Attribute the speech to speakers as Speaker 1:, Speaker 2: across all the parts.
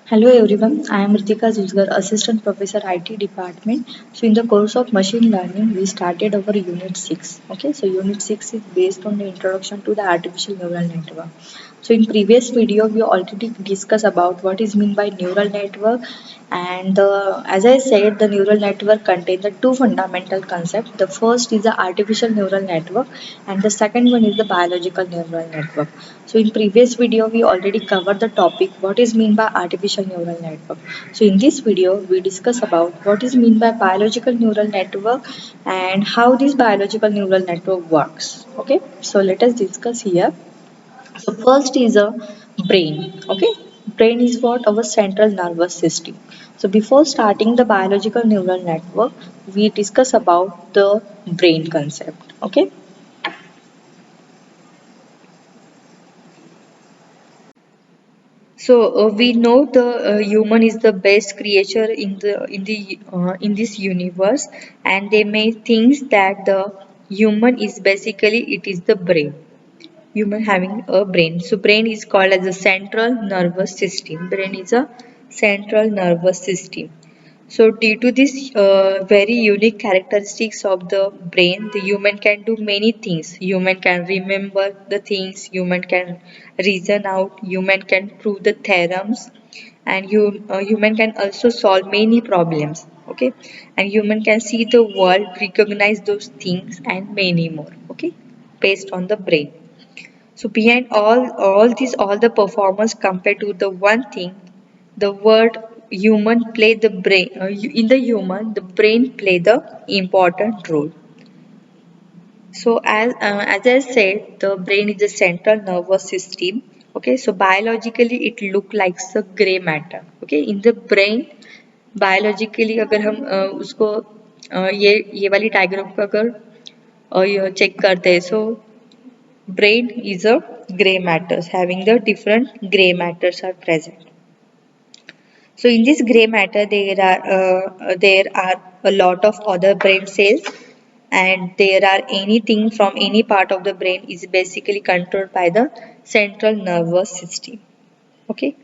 Speaker 1: Hello everyone, I am Ritika Zulgar, Assistant Professor IT Department. So in the course of machine learning, we started our Unit 6. Okay, so Unit 6 is based on the introduction to the artificial neural network. So in previous video, we already discussed about what is meant by neural network, and as I said, the neural network contains the two fundamental concepts. The first is the artificial neural network, and the second one is the biological neural network. So in previous video, we already covered the topic what is mean by artificial neural network. So in this video, we discuss about what is mean by biological neural network and how this biological neural network works. Okay, so let us discuss here. So first is a brain. Okay, brain is what our central nervous system. So before starting the biological neural network, we discuss about the brain concept. Okay. So we know the human is the best creature in this universe, and they may think that the human is basically it is the brain. Human having a brain. So brain is called as a central nervous system. Brain is a central nervous system. So due to this very unique characteristics of the brain, the human can do many things. Human can remember the things, human can reason out, human can prove the theorems, and human can also solve many problems. Okay, and human can see the world, recognize those things, and many more. Okay, based on the brain. So behind all the performance compared to the one thing, the word human play the brain in the human the brain play the important role. So as I said, the brain is the central nervous system. Okay, so biologically it look like a gray matter. Okay, in the brain biologically अगर हम उसको ये वाली diagram को अगर check करते हैं so brain is a gray matters having the different gray matters are present. So in this gray matter there are a lot of other brain cells, and there are anything from any part of the brain is basically controlled by the central nervous system. Okay.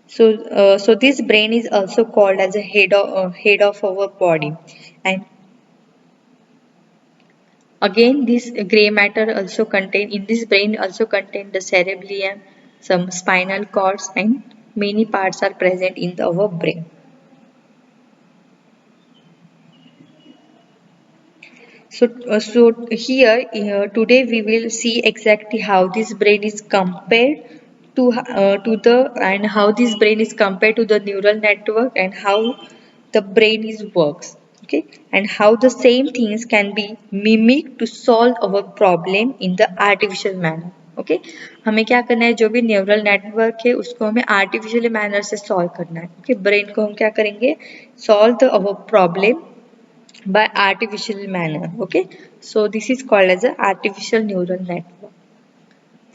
Speaker 1: So this brain is also called as a head of our body, and again, this gray matter also contain in this brain also contain the cerebellum, some spinal cords, and many parts are present in our brain. So here today we will see exactly how this brain is compared to the and how this brain is compared to the neural network and how the brain is works. Okay, and how the same things can be mimicked to solve our problem in the artificial manner. Okay हमें क्या करना है जो भी neural network है उसको हमें artificial manner से सॉल्व करना है ओके ब्रेन को हम क्या करेंगे solve the our problem by artificial manner. Okay, so this is called as a artificial neural network.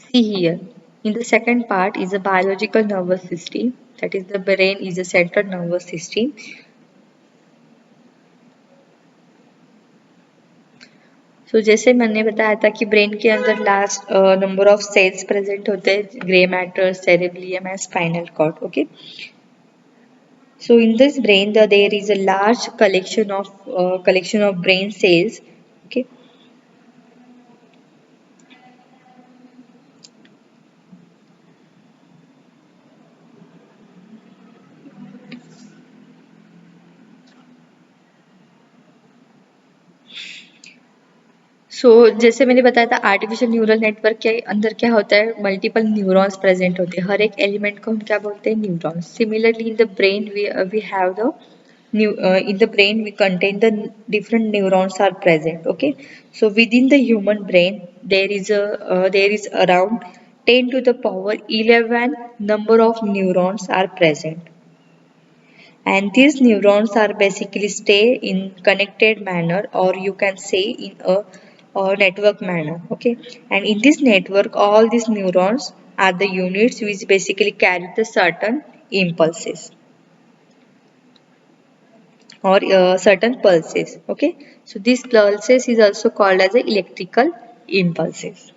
Speaker 1: See here, in the second part is a biological nervous system, that is the brain is a central nervous system. So जैसे मैंने बताया था कि brain के अंदर last number of cells present होते हैं grey matter cerebellum and spinal cord okay so in this brain there is a large collection of brain cells okay. सो जैसे मैंने बताया था आर्टिफिशियल न्यूरल नेटवर्क के अंदर क्या होता है मल्टीपल न्यूरॉन्स प्रेजेंट होते हैं हर एक एलिमेंट को हम क्या बोलते हैं neurons similarly in the brain we have the in the brain we contain the different neurons are present okay so within the human brain there is around 10 to the power 11 number of neurons are present and these neurons are basically stay in connected manner or you can say in a network manner okay and in this network all these neurons are the units which basically carry the certain impulses or certain pulses okay so these pulses is also called as a electrical impulses.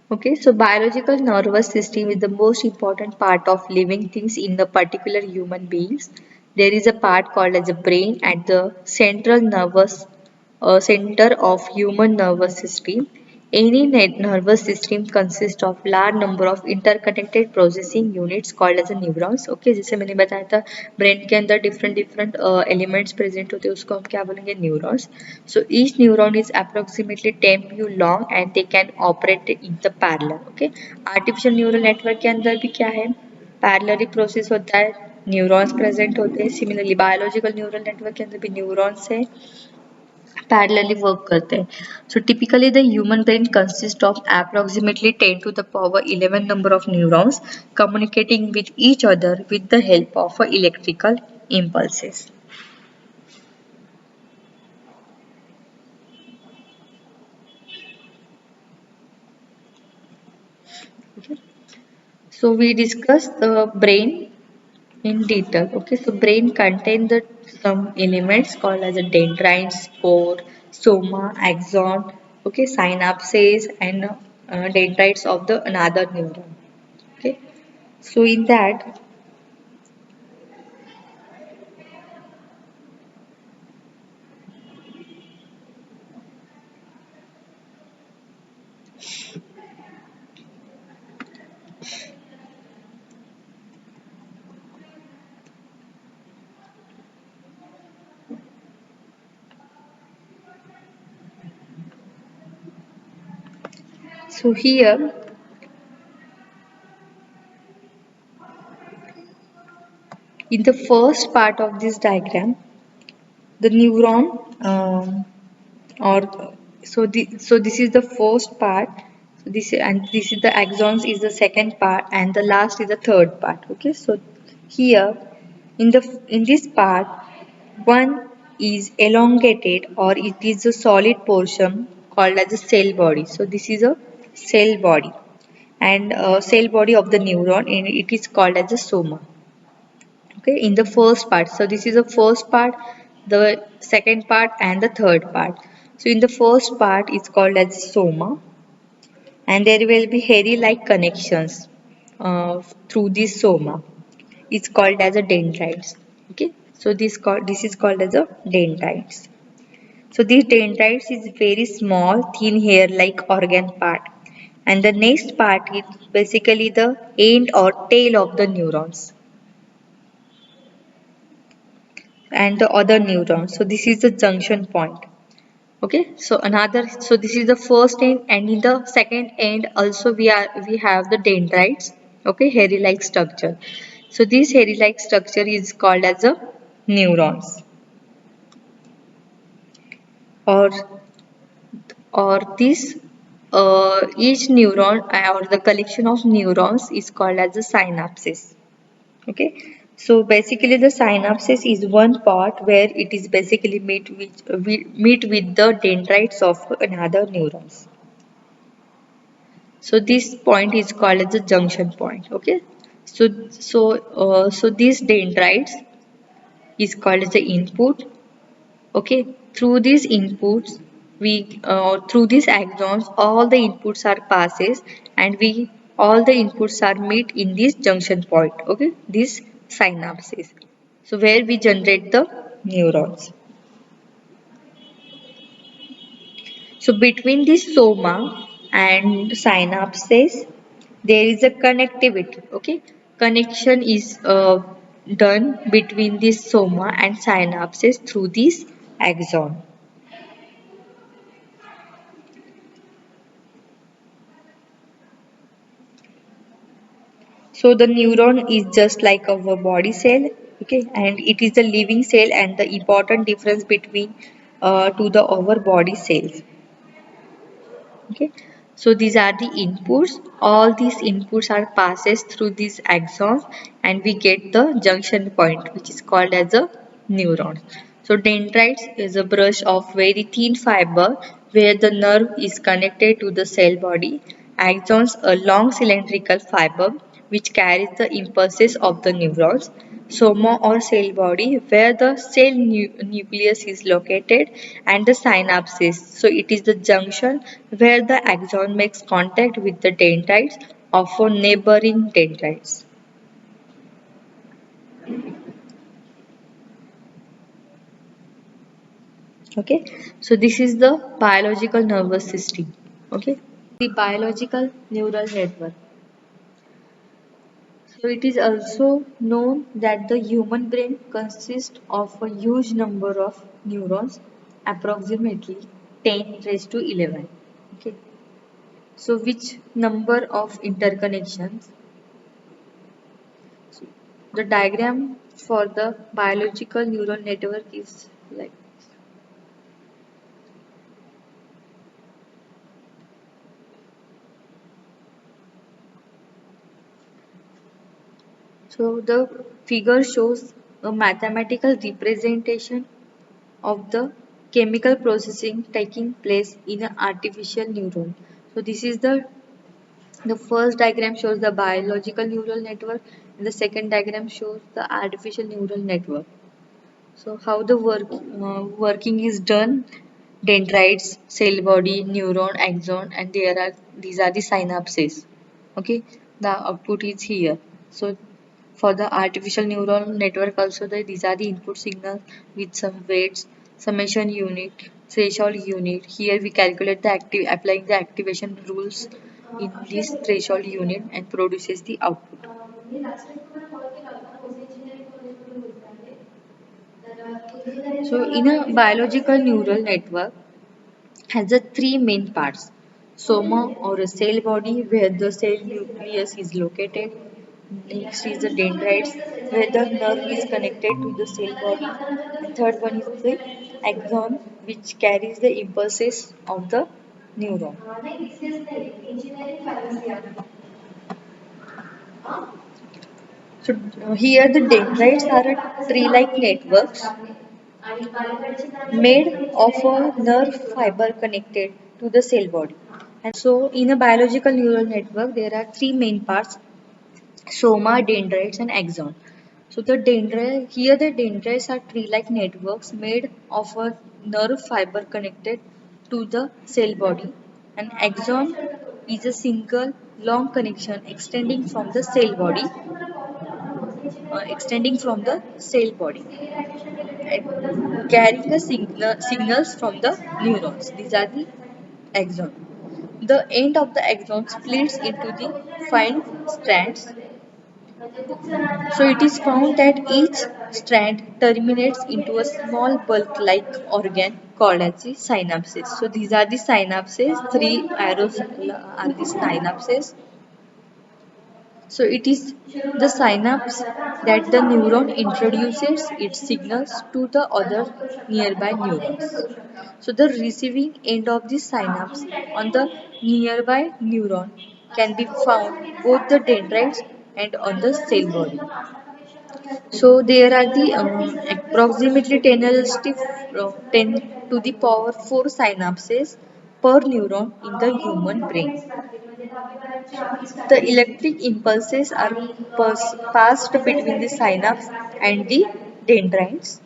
Speaker 1: Okay, so biological nervous system is the most important part of living things in the particular human beings. There is a part called as a brain at the central nervous center of human nervous system. Any nervous system consists of large number of interconnected processing units called as a neurons. Okay, जैसे मैंने बताया था brain के अंदर different different elements present होते हैं उसको हम क्या बोलेंगे neurons. So each neuron is approximately 10 pu long and they can operate in the parallel. Okay, artificial neural network के अंदर भी क्या है पैरेलली प्रोसेस होता है न्यूरॉन्स प्रेजेंट होते हैं. सिमिलरली बायोलॉजिकल न्यूरल नेटवर्क के अंदर भी न्यूरॉन्स है parallelly work करते हैं. So typically the human brain consists of approximately 10 to the power 11 number of neurons communicating with each other with the help of electrical impulses. Okay. So we discussed the brain in detail. Okay, so brain contains the some elements called as a dendrites, spore, soma, axon, okay, synapses, and dendrites of the another neuron. Okay, so in that, so here in the first part of this diagram, the neuron or so this is the first part. So this is the axons is the second part and the last is the third part. Okay, so here in this part one is elongated or it is a solid portion called as a cell body. So this is a cell body and cell body of the neuron and it is called as a soma. Okay, in the first part, so this is the first part, the second part and the third part. So in the first part it's called as soma and there will be hairy like connections through this soma. It's called as a dendrites. Okay, so this is called as a dendrites. So these dendrites is very small thin hair like organ part and the next part is basically the end or tail of the neurons and the other neuron. So this is the junction point. Okay, so this is the first end and in the second end also we have the dendrites. Okay, hairy like structure. So this hairy like structure is called as a neurons or this each neuron or the collection of neurons is called as a synapses. Okay, so basically the synapses is one part where it is basically meet with the dendrites of another neurons. So this point is called as the junction point. Okay, so these dendrites is called as the input. Okay, through these inputs we through these axons all the inputs are passes and we all the inputs are meet in this junction point. Okay, this synapses, so where we generate the neurons. So between this soma and synapses there is a connectivity. Okay, connection is done between this soma and synapses through this axon. So the neuron is just like our body cell, okay, and it is the living cell and the important difference between to the our body cells, okay. So these are the inputs. All these inputs are passes through these axons and we get the junction point which is called as a neuron. So dendrites is a brush of very thin fiber where the nerve is connected to the cell body. Axons a long cylindrical fiber which carries the impulses of the neurons. soma or cell body, where the cell nucleus is located, and the synapses. So it is the junction where the axon makes contact with the dendrites of a neighboring dendrites. Okay, so this is the biological nervous system. Okay, the biological neural network. So it is also known that the human brain consists of a huge number of neurons, approximately 10 raised to 11. Okay. So which number of interconnections? So the diagram for the biological neural network is like, so the figure shows a mathematical representation of the chemical processing taking place in an artificial neuron. So this is the first diagram shows the biological neural network and the second diagram shows the artificial neural network. So how the working is done? Dendrites, cell body, neuron, axon, and these are the synapses. Okay, the output is here. So for the artificial neural network also these are the input signals with some weights, summation unit, threshold unit. Here we calculate the applying the activation rules in this threshold unit and produces the output. So in a biological neural network has the three main parts. Soma or a cell body where the cell nucleus is located. Next is the dendrites where the nerve is connected to the cell body. And third one is the axon which carries the impulses of the neuron. So here the dendrites are a tree-like networks made of a nerve fiber connected to the cell body. And so in a biological neural network there are three main parts: soma, dendrites and axon. So the dendrites are tree-like networks made of a nerve fiber connected to the cell body. An axon is a single long connection extending from the cell body and carrying the signals from the neurons. These are the axon. The end of the axon splits into the fine strands. So it is found that each strand terminates into a small bulk-like organ called as the synapses. So these are the synapses. Three arrows are the synapses. So it is the synapse that the neuron introduces its signals to the other nearby neurons. So the receiving end of the synapse on the nearby neuron can be found both the dendrites and on the cell body. So there are the approximately 10 to the power 4 synapses per neuron in the human brain. The electric impulses are passed between the synapse and the dendrites.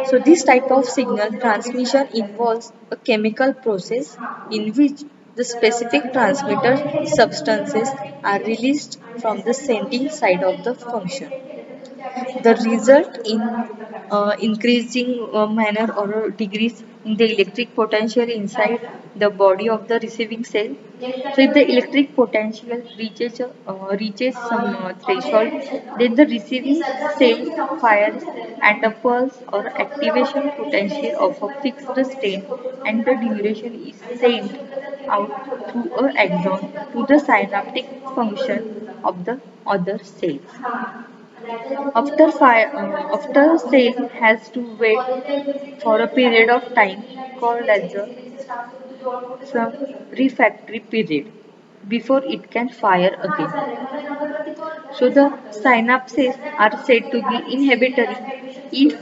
Speaker 1: So this type of signal transmission involves a chemical process in which the specific transmitter substances are released from the sending side of the function. The result in increasing manner or degrees in the electric potential inside the body of the receiving cell. So if the electric potential reaches some threshold, then the receiving cell fires and a pulse or activation potential of a fixed state, and the duration is sent out through a axon to the synaptic function of the other cells. After sale has to wait for a period of time called as a some refractory period before it can fire again. So the synapses are said to be inhibitory if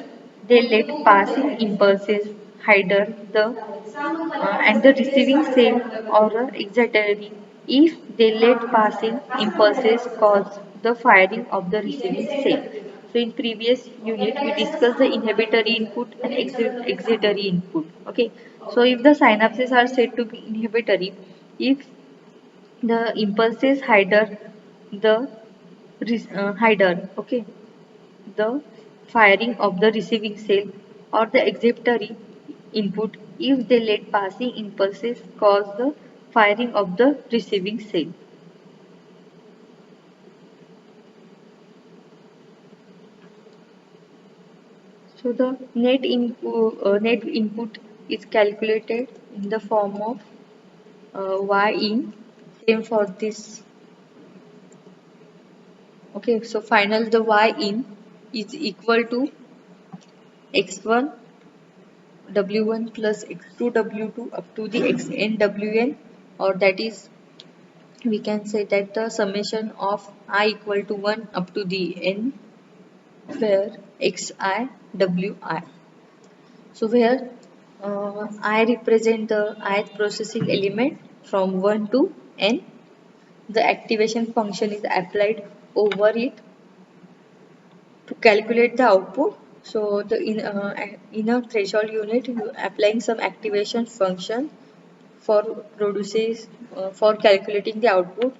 Speaker 1: they let passing impulses hinder the and the receiving cell or excitatory if they let passing impulses cause the firing of the receiving cell. So in previous unit we discussed the inhibitory input and excitatory input. Okay. So if the synapses are said to be inhibitory, if the impulses hinder, okay, the firing of the receiving cell, or the excitatory input if they let passing impulses cause the firing of the receiving cell. So the net input is calculated in the form of y in, same for this. Okay, so final the y in is equal to x1 w1 plus x2 w2 up to the xn wn, or that is we can say that the summation of I equal to 1 up to the n, where xi wi. So where I represent the ith processing element from 1 to n. The activation function is applied over it to calculate the output. So the in a threshold unit, you applying some activation function for produces for calculating the output.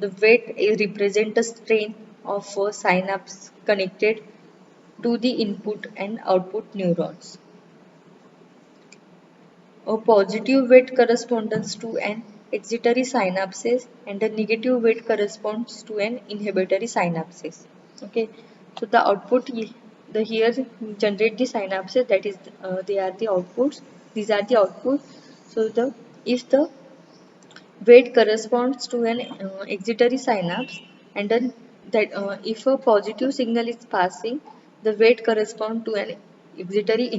Speaker 1: The weight represent the strain of a synapse connected to the input and output neurons. A positive weight corresponds to an excitatory synapses and a negative weight corresponds to an inhibitory synapses. Okay, so the output the here generate the synapses, that is they are the outputs. These are the outputs. So the if the weight corresponds to an excitatory synapse, and then that if a positive signal is passing, the weight corresponds to an excitatory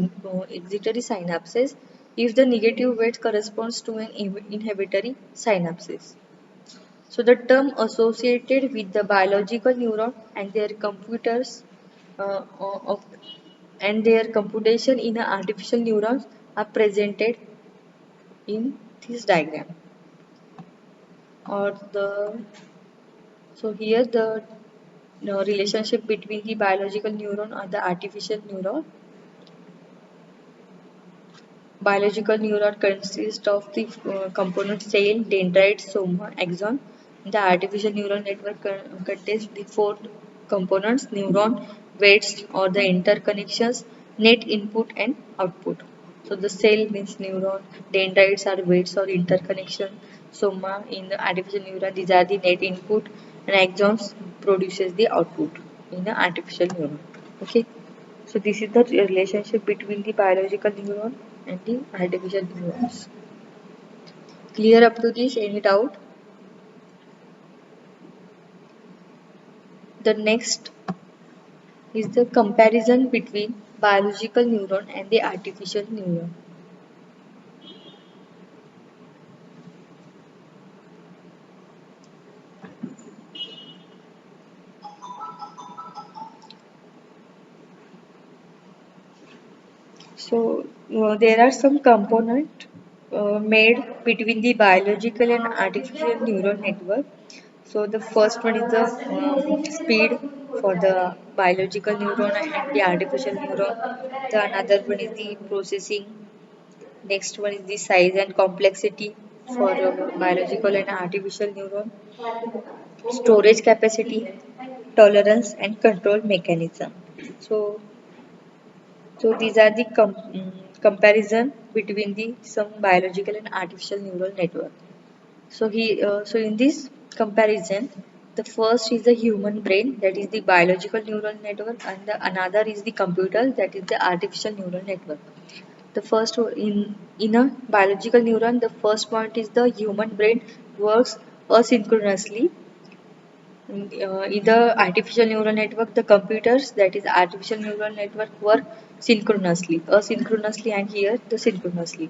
Speaker 1: synapses. If the negative weight corresponds to an inhibitory synapses. So the term associated with the biological neuron and their computers of and their computation in an artificial neurons are presented in this diagram, or the so here the relationship between the biological neuron and the artificial neuron. Biological neuron consists of the component cell, dendrite, soma, axon. The artificial neural network contains the four components: neuron, weights or the interconnections, net input and output. So the cell means neuron, dendrites are weights or interconnection, soma in the artificial neuron, these are the net input, and axons produces the output in the artificial neuron. Okay. So this is the relationship between the biological neuron and the artificial neurons. Clear up to this? Any doubt? The next is the comparison between biological neuron and the artificial neuron. So there are some components made between the biological and artificial neural network. So the first one is the speed for the biological neuron and the artificial neuron. The another one is the processing. Next one is the size and complexity for biological and artificial neuron. Storage capacity, tolerance and control mechanism. So these are the comparison between the some biological and artificial neural network. So in this comparison, the first is the human brain, that is the biological neural network, and the another is the computer, that is the artificial neural network. The first in a biological neuron, the first point is the human brain works asynchronously. In the artificial neural network, the computers, that is artificial neural network, work synchronously, asynchronously, and here the synchronously.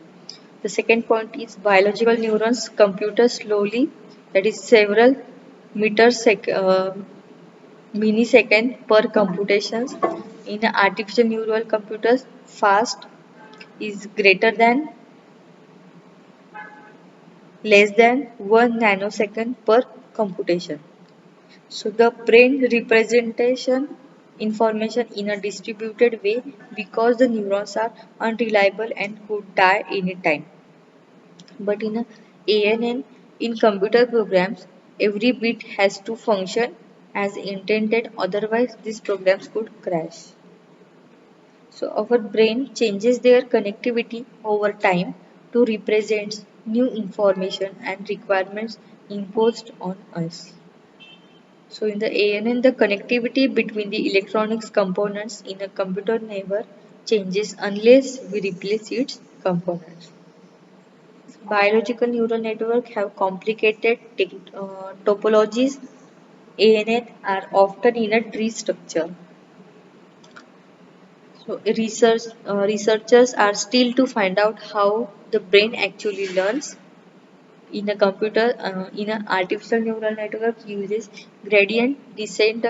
Speaker 1: The second point is biological neurons compute slowly, that is several meters millisecond per computations. In artificial neural computers, fast is greater than less than 1 nanosecond per computation. So the brain representation information in a distributed way because the neurons are unreliable and could die anytime. But in a ANN, in computer programs, every bit has to function as intended, otherwise, these programs could crash. So, our brain changes their connectivity over time to represent new information and requirements imposed on us. So, in the ANN, the connectivity between the electronics components in a computer never changes unless we replace its components. Biological neural networks have complicated topologies. ANN are often in a tree structure. So researchers are still to find out how the brain actually learns. In a computer, in an artificial neural network uses gradient descent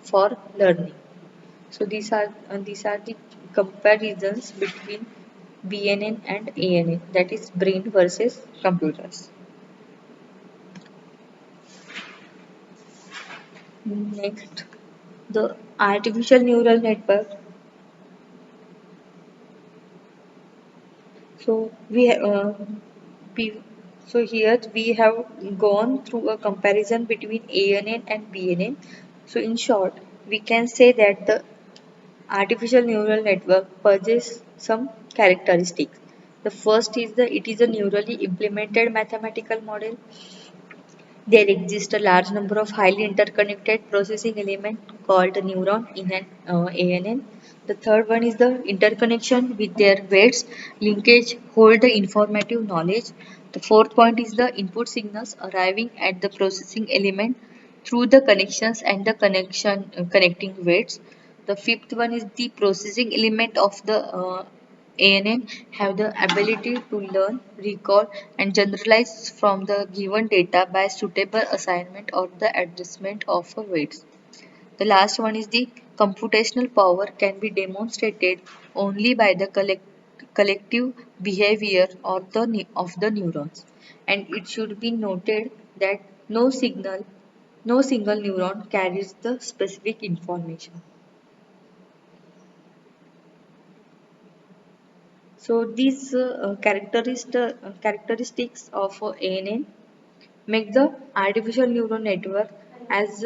Speaker 1: for learning. So these are the comparisons between BNN and ANN, that is brain versus computers. Next, the artificial neural network. So we, so here we have gone through a comparison between ANN and BNN. So in short, we can say that the artificial neural network possesses some characteristics. The first is the it is a neurally implemented mathematical model. There exists a large number of highly interconnected processing elements called a neuron in an ANN. The third one is the interconnection with their weights. Linkage hold the informative knowledge. The fourth point is the input signals arriving at the processing element through the connections and the connecting weights. The fifth one is the processing element of the ANN have the ability to learn, recall, and generalize from the given data by suitable assignment or the adjustment of weights. The last one is the computational power can be demonstrated only by the collective behavior of the neurons. And it should be noted that no single neuron carries the specific information. So these characteristics of ANN make the artificial neural network as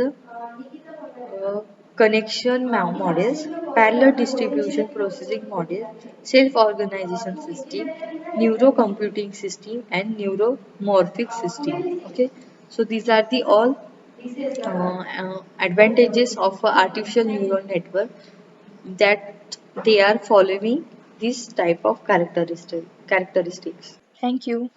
Speaker 1: connection models, parallel distribution processing model, self-organization system, neurocomputing system, and neuromorphic system. Okay, so these are the all advantages of a artificial neural network that they are following this type of characteristics. Thank you.